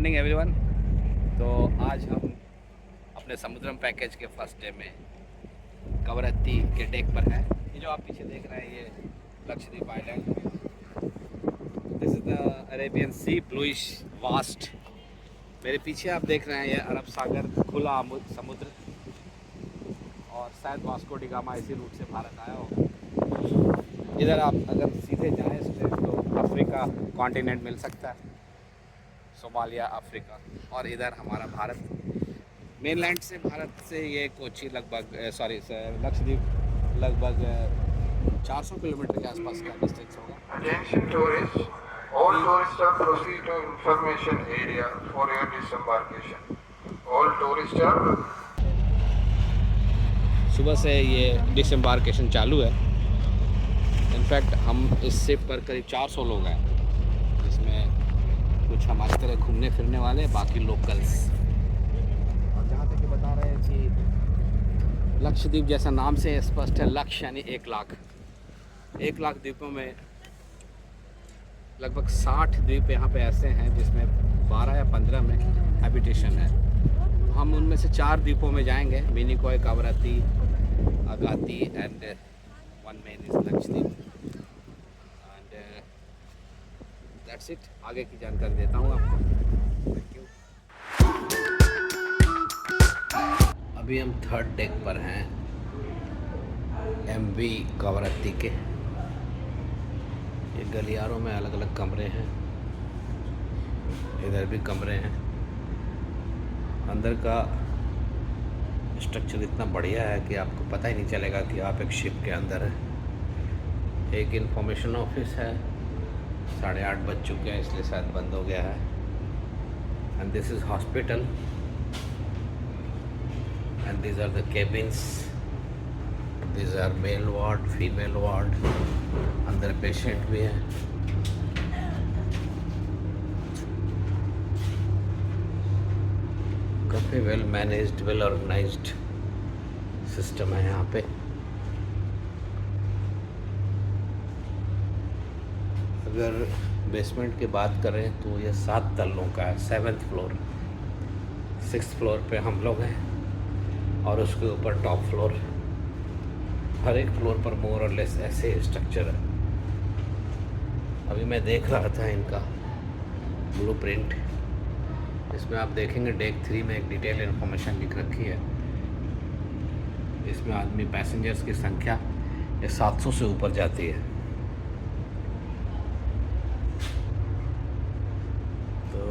Morning everyone. तो आज हम अपने समुद्रम पैकेज के फर्स्ट डे में कवरत्ती के डेक पर हैं। ये जो आप पीछे देख रहे हैं ये Lakshadweep island, this is the Arabian sea, bluish vast. मेरे पीछे आप देख रहे हैं ये अरब सागर, खुला समुद्र, और शायद वास्को डी गामा इसी रूट से भारत आया होगा। इधर आप अगर सीधे जाएँ स्ट्रेट तो अफ्रीका कॉन्टिनेंट मिल सकता है, सोमालिया, अफ्रीका। और इधर हमारा भारत, मेनलैंड से भारत से ये कोची लगभग लक्षद्वीप लगभग 400 किलोमीटर के आसपास का डिस्टेंस होगा। Attention tourists, all tourists are proceed to information area for your disembarkation. All tourists are सुबह से ये डिसम्बार्केशन चालू है। इनफैक्ट हम इस शिप पर करीब 400 लोग हैं, जिसमें कुछ हमारी तरह घूमने फिरने वाले, बाकी लोकल्स। और जहाँ तक कि बता रहे हैं कि लक्षद्वीप जैसा नाम से स्पष्ट है, लक्ष्य यानी 1 लाख। 1 लाख द्वीपों में लगभग 60 द्वीप यहाँ पे ऐसे हैं जिसमें 12 या 15 में हैबिटेशन है। तो हम उनमें से 4 द्वीपों में जाएंगे, Minicoy, Kavaratti, Agatti and one main is Lakshadweep. And that's it. आगे की जानकारी देता हूँ आपको। Thank you. अभी हम 3rd डेक पर हैं MV कवरत्ती के। ये गलियारों में अलग अलग कमरे हैं, इधर भी कमरे हैं। अंदर का स्ट्रक्चर इतना बढ़िया है कि आपको पता ही नहीं चलेगा कि आप एक शिप के अंदर हैं। एक इंफॉर्मेशन ऑफिस है, 8:30 बज चुके हैं इसलिए शायद बंद हो गया है। And this is hospital and these are the cabins. These are male ward, female ward, अंदर पेशेंट भी हैं। काफ़ी well managed, well organised system है यहाँ पे। अगर बेसमेंट की बात करें तो ये 7 तल्लों का है, 7th फ्लोर। 6th फ्लोर पे हम लोग हैं और उसके ऊपर टॉप फ्लोर। हर एक फ्लोर पर मोर और लेस ऐसे स्ट्रक्चर है। अभी मैं देख रहा था इनका ब्लूप्रिंट। इसमें आप देखेंगे डेक 3 में एक डिटेल इन्फॉर्मेशन लिख रखी है। इसमें आदमी पैसेंजर्स की संख्या 700 से ऊपर जाती है। तो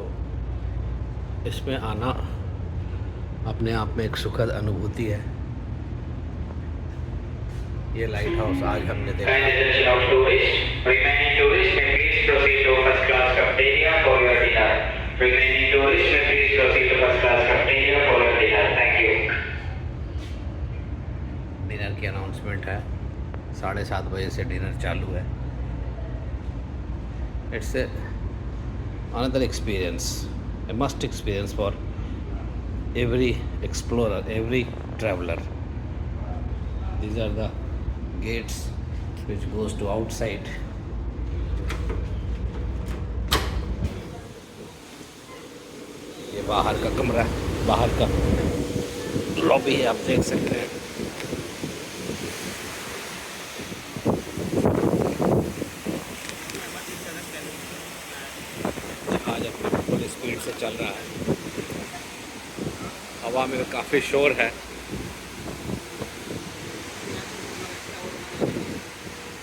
इसमें आना अपने आप में एक सुखद अनुभूति है। ये लाइट हाउस आज हमने देखा। डिनर की अनाउंसमेंट है, 7:30 बजे से डिनर चालू है। It's a another experience, A must experience for every explorer, every traveler. These are the gates which goes to outside. ये बाहर का कमरा, बाहर का लॉबी है, आप देख सकते हैं। जहाज अपनी फुल स्पीड से चल रहा है, हवा में काफ़ी शोर है।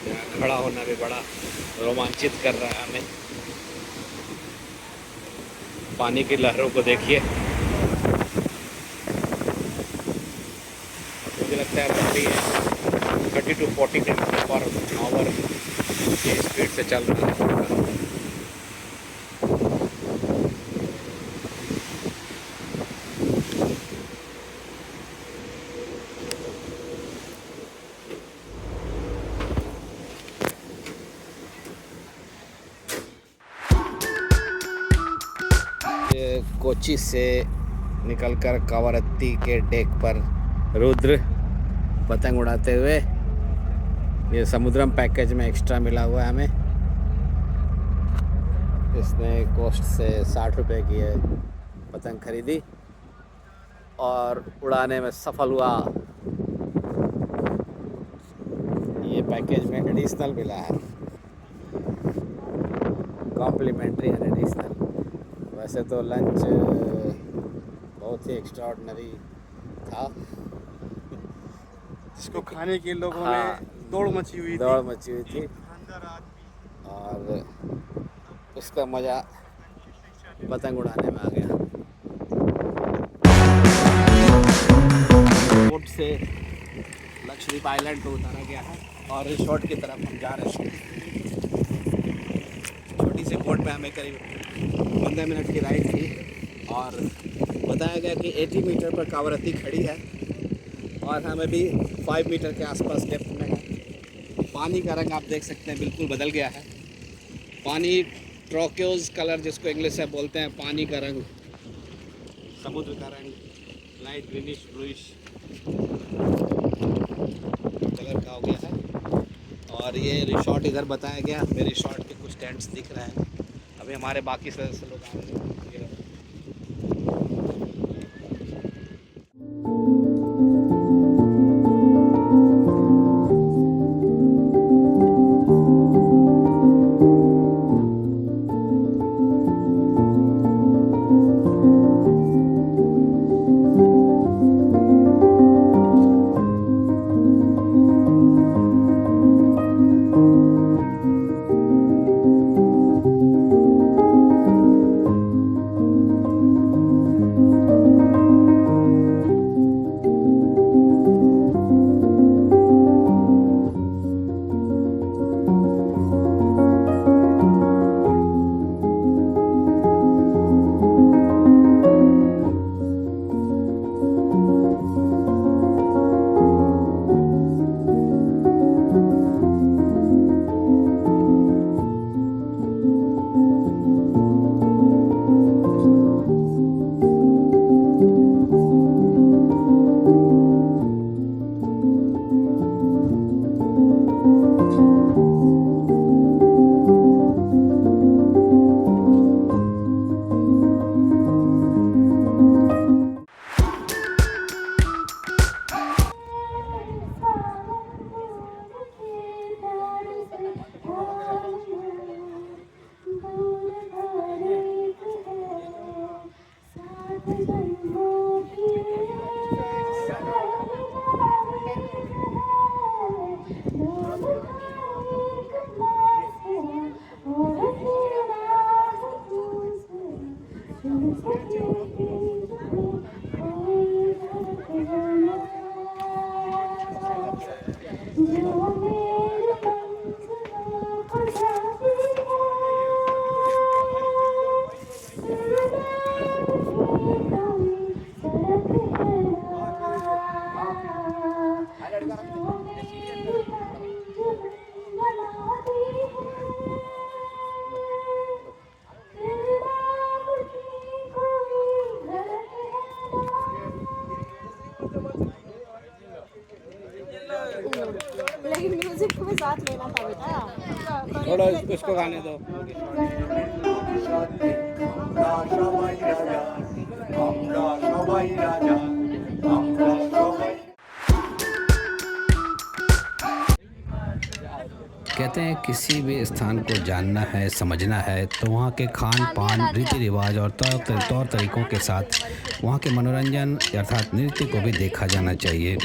यहाँ खड़ा होना भी बड़ा रोमांचित कर रहा है हमें। पानी की लहरों को देखिए। मुझे लगता है 30 to 40 km/h की स्पीड से चल रहा है। कोची से निकलकर कवरत्ती के डेक पर रुद्र पतंग उड़ाते हुए, ये समुद्रम पैकेज में एक्स्ट्रा मिला हुआ है हमें। इसने कॉस्ट से 60 रुपये की है पतंग खरीदी और उड़ाने में सफल हुआ। ये पैकेज में एडिशनल मिला है, कॉम्प्लीमेंट्री एंड एडिशनल। वैसे तो लंच बहुत ही एक्स्ट्राऑर्डिनरी था। जिसको खाने के लोगों हाँ, में दौड़ मची हुई दौड़ थी। मची हुई थी और उसका मज़ा पतंग उड़ाने में आ गया। बोट से लक्षद्वीप आइलैंड को उतारा गया है और रिसोर्ट की तरफ हम जा रहे हैं। छोटी सी बोट में हमें करीब 15 मिनट की राइड थी और बताया गया कि 80 मीटर पर कावरत्ती खड़ी है और हमें भी 5 मीटर के आसपास डेप्थ में है। पानी का रंग आप देख सकते हैं बिल्कुल बदल गया है। पानी ट्रोक्योज कलर जिसको इंग्लिश में बोलते हैं, पानी का रंग, समुद्र का रंग लाइट ग्रीनिश ब्लूइश कलर का हो गया है। और ये रिसोर्ट इधर बताया गया, हमें रिसोर्ट के कुछ टेंट्स दिख रहे हैं। अभी हमारे बाकी सदस्य लोग आएंगे। लेकिन म्यूजिक को भी साथ लेना था बेटा। थोड़ा उसको गाने दो। कहते हैं किसी भी स्थान को जानना है, समझना है तो वहाँ के खान पान, रीति रिवाज और तौर तरीकों के साथ वहाँ के मनोरंजन अर्थात नृत्य को भी देखा जाना चाहिए।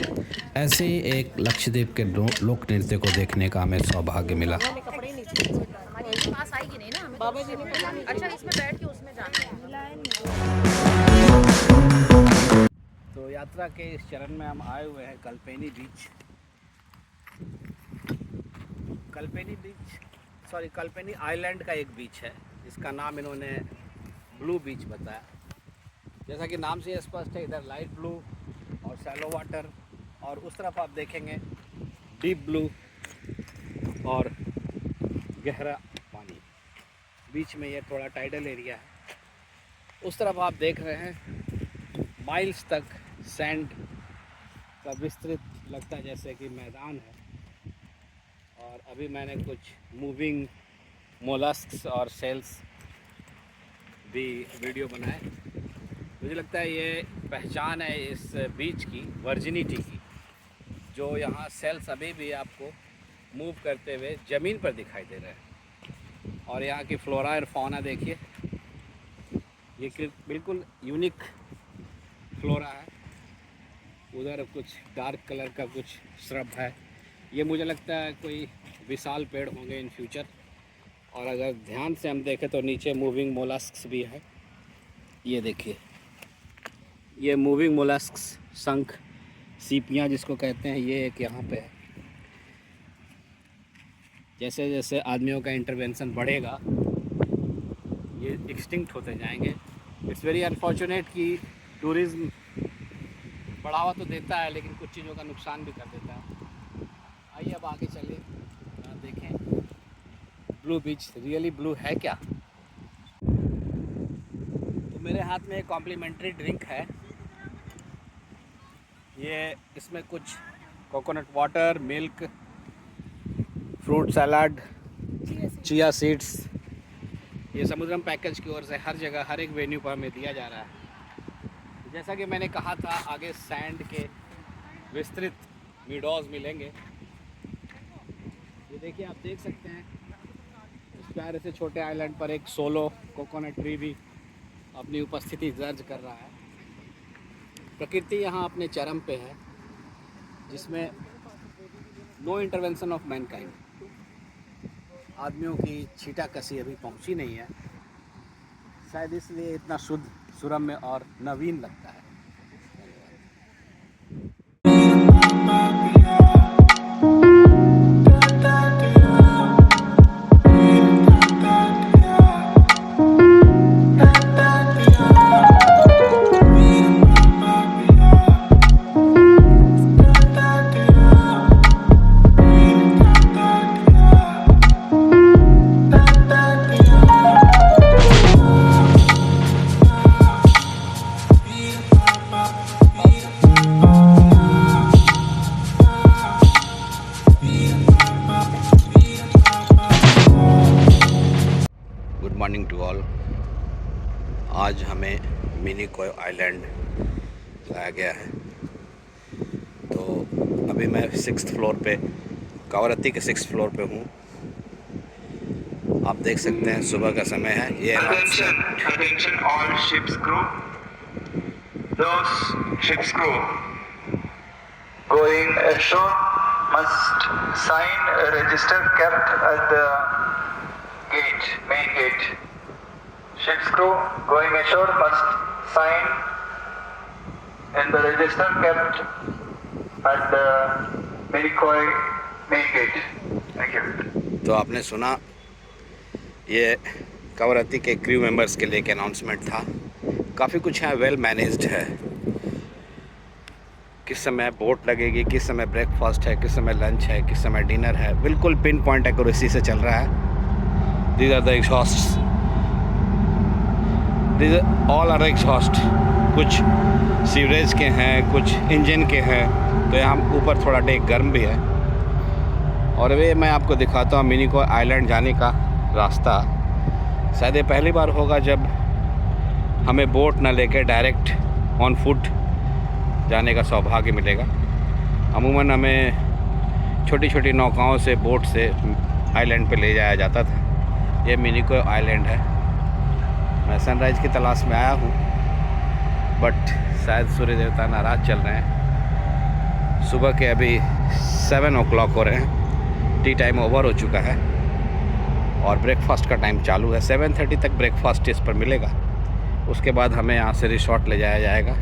ऐसे ही एक लक्षद्वीप के लोक नृत्य को देखने का हमें सौभाग्य मिला। कपड़े नीचे पास आएगी नहीं ना, बाबा जी ने कहा नहीं। अच्छा इसमें बैठ के उसमें जाना है। तो यात्रा के इस चरण में हम आए हुए हैं कल्पेनी बीच। कल्पेनी आइलैंड का एक बीच है जिसका नाम इन्होंने ब्लू बीच बताया। जैसा कि नाम से स्पष्ट है, इधर लाइट ब्लू और शैलो वाटर और उस तरफ आप देखेंगे डीप ब्लू और गहरा पानी। बीच में ये थोड़ा टाइडल एरिया है। उस तरफ आप देख रहे हैं माइल्स तक सैंड का विस्तृत लगता है जैसे कि मैदान है। और अभी मैंने कुछ मूविंग मोलस्क्स और सेल्स भी वीडियो बनाए। मुझे लगता है ये पहचान है इस बीच की, वर्जिनिटी की, जो यहाँ सेल्स अभी भी आपको मूव करते हुए ज़मीन पर दिखाई दे रहे हैं। और यहाँ की फ्लोरा और फौना देखिए, ये बिल्कुल यूनिक फ्लोरा है। उधर कुछ डार्क कलर का कुछ श्रब है, ये मुझे लगता है कोई विशाल पेड़ होंगे इन फ्यूचर। और अगर ध्यान से हम देखें तो नीचे मूविंग मोलस्क्स भी है। ये देखिए, ये मूविंग मोलस्क्स, शंख, सीपियाँ जिसको कहते हैं, ये एक यहाँ पे है। जैसे जैसे आदमियों का इंटरवेंशन बढ़ेगा ये एक्सटिंक्ट होते जाएंगे। इट्स वेरी अनफॉर्चुनेट कि टूरिज़्म बढ़ावा तो देता है लेकिन कुछ चीज़ों का नुकसान भी कर देता है। आइए अब आगे चलिए, देखें ब्लू बीच रियली ब्लू है क्या। तो मेरे हाथ में एक कॉम्प्लीमेंट्री ड्रिंक है। ये इसमें कुछ coconut water, milk, fruit salad, chia seeds, ये समुद्रम पैकेज की ओर से हर जगह हर एक वेन्यू पर हमें दिया जा रहा है। जैसा कि मैंने कहा था, आगे सैंड के विस्तृत मीडोज मिलेंगे। ये देखिए, आप देख सकते हैं इस प्यारे से छोटे आइलैंड पर एक सोलो कोकोनट ट्री भी अपनी उपस्थिति दर्ज कर रहा है। प्रकृति यहाँ अपने चरम पे है, जिसमें नो इंटरवेंशन ऑफ मैनकाइंड। आदमियों की छीटा कसी अभी पहुँची नहीं है, शायद इसलिए इतना शुद्ध, सुरम्य और नवीन लगता है। Good morning to all. आज हमें मिनिकॉय आइलैंड लाया गया है। तो अभी मैं 6th फ्लोर पे, कवरत्ती के 6th फ्लोर पे हूँ। आप देख सकते हैं सुबह का समय है। ये Attention all ship's crew. Those ship's crew going ashore must sign a register kept at the gate, main gate. Ship's crew going ashore must sign in the register kept at the Minicoy main gate. Thank you. तो आपने सुना, ये कवरत्ती के crew members के लिए एक announcement था। काफ़ी कुछ यहाँ वेल मैनेज्ड है। किस समय बोट लगेगी, किस समय ब्रेकफास्ट है, किस समय लंच है, किस समय डिनर है, बिल्कुल पिन पॉइंट एक्यूरेसी से चल रहा है। These are the exhausts, these all are exhaust. कुछ सीवरेज के हैं, कुछ इंजन के हैं। तो यहाँ ऊपर थोड़ा डेक गर्म भी है। और वे मैं आपको दिखाता हूँ मिनिकॉय आइलैंड जाने का रास्ता। शायद ये पहली बार होगा जब हमें बोट ना लेकर डायरेक्ट ऑन फुट जाने का सौभाग्य मिलेगा। अमूमन हमें छोटी छोटी नौकाओं से, बोट से आइलैंड पे ले जाया जाता था। ये मिनिकॉय आइलैंड है। मैं सनराइज़ की तलाश में आया हूँ, बट शायद सूर्य देवता नाराज़ चल रहे हैं। सुबह के अभी 7 o'clock हो रहे हैं। टी टाइम ओवर हो चुका है और ब्रेकफास्ट का टाइम चालू है। 7:30 तक ब्रेकफास्ट इस पर मिलेगा। उसके बाद हमें यहाँ से रिसोर्ट ले जाया जाएगा।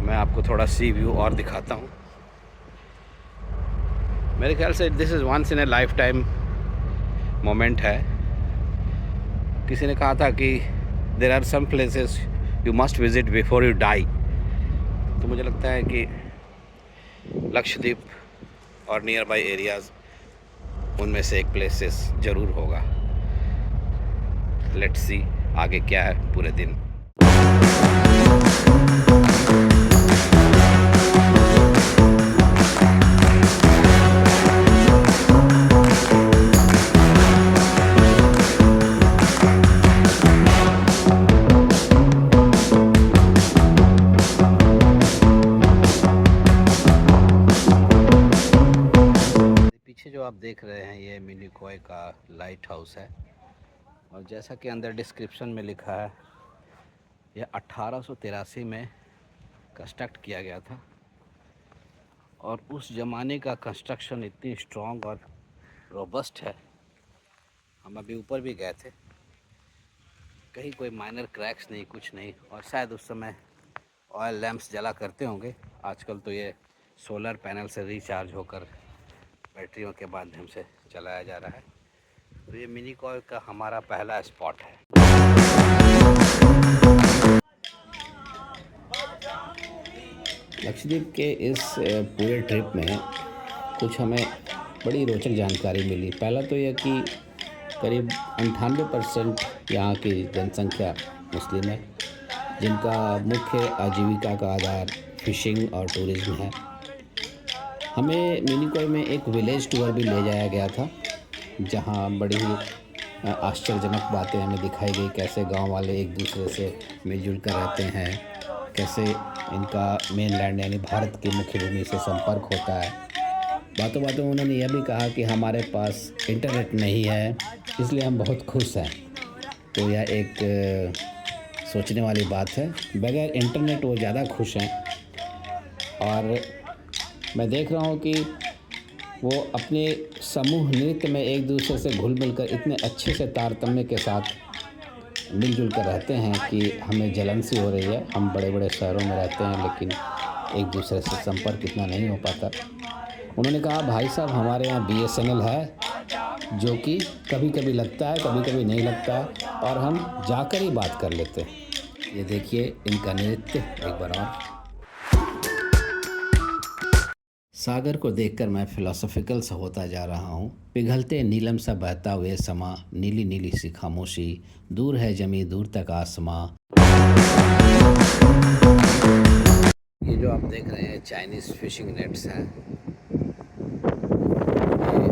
मैं आपको थोड़ा सी व्यू और दिखाता हूँ। मेरे ख्याल से this is once in a lifetime moment है। किसी ने कहा था कि there are some places you must visit before you die. तो मुझे लगता है कि लक्षद्वीप और नियर बाई एरियाज़ उनमें से एक प्लेसेस ज़रूर होगा। लेट्स सी आगे क्या है पूरे दिन। कॉय का लाइट हाउस है। और जैसा कि अंदर डिस्क्रिप्शन में लिखा है, यह 1883 में कंस्ट्रक्ट किया गया था। और उस ज़माने का कंस्ट्रक्शन इतनी स्ट्रॉन्ग और रोबस्ट है। हम अभी ऊपर भी गए थे, कहीं कोई माइनर क्रैक्स नहीं, कुछ नहीं। और शायद उस समय ऑयल लैंप्स जला करते होंगे। आजकल तो ये सोलर पैनल से रिचार्ज होकर बैटरियों के माध्यम से चलाया जा रहा है। तो ये मिनी कॉय का हमारा पहला स्पॉट है। लक्षद्वीप के इस पूरे ट्रिप में कुछ हमें बड़ी रोचक जानकारी मिली। पहला तो यह कि करीब 98% यहाँ की जनसंख्या मुस्लिम है, जिनका मुख्य आजीविका का आधार फिशिंग और टूरिज़्म है। हमें मिनी कॉय में एक विलेज टूर भी ले जाया गया था, जहाँ बड़ी ही आश्चर्यजनक बातें हमें दिखाई गई। कैसे गांव वाले एक दूसरे से मिलजुल कर रहते हैं, कैसे इनका मेनलैंड यानी भारत की मुख्य भूमि से संपर्क होता है। बातों बातों में उन्होंने यह भी कहा कि हमारे पास इंटरनेट नहीं है, इसलिए हम बहुत खुश हैं। तो यह एक सोचने वाली बात है। बगैर इंटरनेट वो ज़्यादा खुश हैं। और मैं देख रहा हूँ कि वो अपने समूह नृत्य में एक दूसरे से घुल मिल कर इतने अच्छे से तारतम्य के साथ मिलजुल कर रहते हैं कि हमें जलन सी हो रही है। हम बड़े बड़े शहरों में रहते हैं, लेकिन एक दूसरे से संपर्क इतना नहीं हो पाता। उन्होंने कहा, भाई साहब हमारे यहाँ BSNL है, जो कि कभी कभी लगता है, कभी कभी नहीं लगता है, और हम जाकर ही बात कर लेते हैं। ये देखिए इनका नृत्य एक बार और। सागर को देखकर मैं फिलोसॉफिकल सा होता जा रहा हूँ। पिघलते नीलम सा बहता हुए समा, नीली नीली सी खामोशी, दूर है जमी दूर तक आसमां। ये जो आप देख रहे हैं चाइनीज़ फिशिंग नेट्स हैं। ये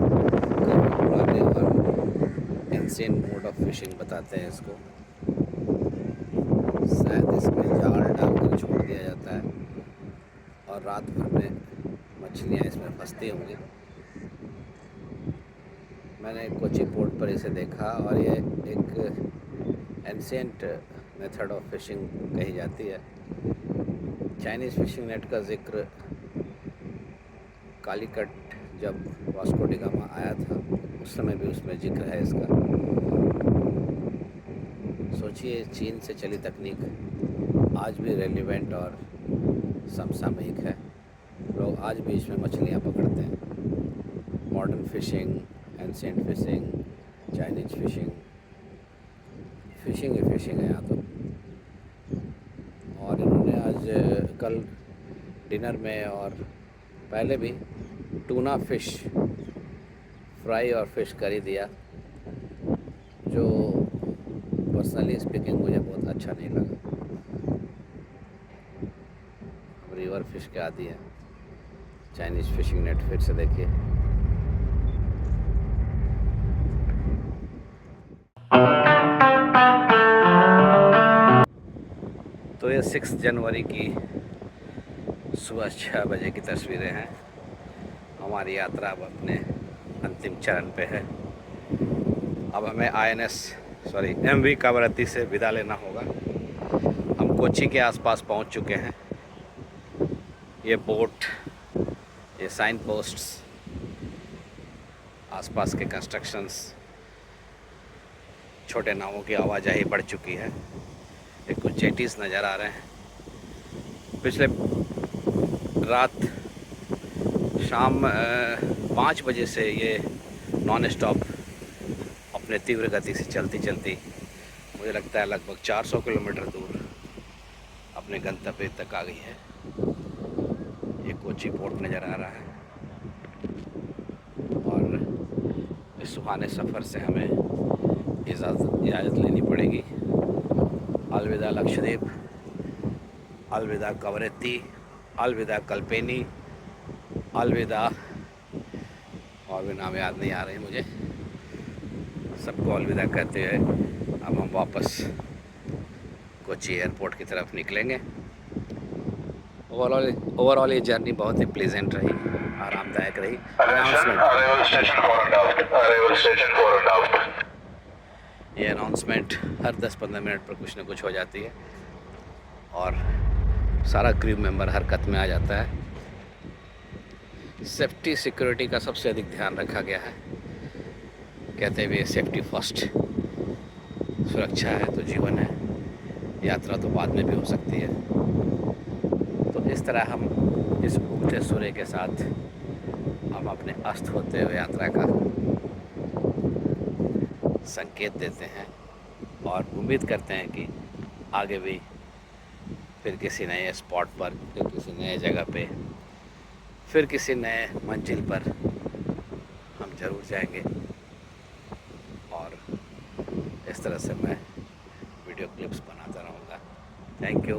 काफ़ी पुराने और एंशिएंट मोड ऑफ फिशिंग बताते हैं इसको। शायद इसमें जाल डालकर छोड़ दिया जाता है और रात भर में मछलियाँ इसमें फंसती होंगी। मैंने कोची पोर्ट पर इसे देखा और ये एक एंशिएंट मेथड ऑफ फिशिंग कही जाती है। चाइनीज़ फिशिंग नेट का जिक्र कालीकट जब वास्को डी गामा आया था, उस समय भी उसमें जिक्र है इसका। सोचिए, चीन से चली तकनीक आज भी रेलिवेंट और समसामयिक है। लोग आज भी इसमें मछलियाँ पकड़ते हैं। Modern fishing, ancient fishing, Chinese fishing, fishing ही फिशिंग है यहाँ तो। और इन्होंने आज कल डिनर में और पहले भी टूना फिश फ्राई और फिश करी दिया, जो पर्सनली स्पीकिंग मुझे बहुत अच्छा नहीं लगा। रिवर फिश के आदि है। चाइनीज़ फिशिंग नेट फिर से देखिए। तो ये 6 जनवरी की सुबह 6 बजे की तस्वीरें हैं। हमारी यात्रा अब अपने अंतिम चरण पे है। अब हमें MV कावरत्ती से विदा लेना होगा। हम कोची के आसपास पहुंच चुके हैं। ये बोट, ये साइन पोस्ट्स, आसपास के कंस्ट्रक्शंस, छोटे नावों की आवाजाही बढ़ चुकी है। ये कुछ जेटीज नज़र आ रहे हैं। पिछले रात शाम 5 बजे से ये नॉन स्टॉप अपने तीव्र गति से चलती चलती मुझे लगता है लगभग 400 किलोमीटर दूर अपने गंतव्य तक आ गई है। ये कोची पोर्ट नज़र आ रहा है और इस सुहाने सफ़र से हमें इजाज़त लेनी पड़ेगी। अलविदा लक्षद्वीप, अलविदा कवरत्ती, अलविदा कल्पेनी, अलविदा, और भी नाम याद नहीं आ रहे मुझे। सबको अलविदा कहते हुए अब हम वापस कोची एयरपोर्ट की तरफ निकलेंगे। ओवरऑल ये जर्नी बहुत ही प्लेजेंट रही। आरामदायक रही। Attention, announcement, arrival station 4 and out. Arrival station 4 and out. ये अनाउंसमेंट हर 10-15 मिनट पर कुछ ना कुछ हो जाती है और सारा क्रू मेंबर हरकत में आ जाता है। सेफ्टी सिक्योरिटी का सबसे अधिक ध्यान रखा गया है। कहते हुए सेफ्टी फर्स्ट, सुरक्षा है तो जीवन है, यात्रा तो बाद में भी हो सकती है। तो इस तरह हम इस उगते सूर्य के साथ हम अपने अस्त होते हुए यात्रा का संकेत देते हैं और उम्मीद करते हैं कि आगे भी फिर किसी नए स्पॉट पर, फिर किसी नए जगह पे, फिर किसी नए मंजिल पर हम ज़रूर जाएंगे। और इस तरह से मैं वीडियो क्लिप्स बनाता रहूँगा। Thank you.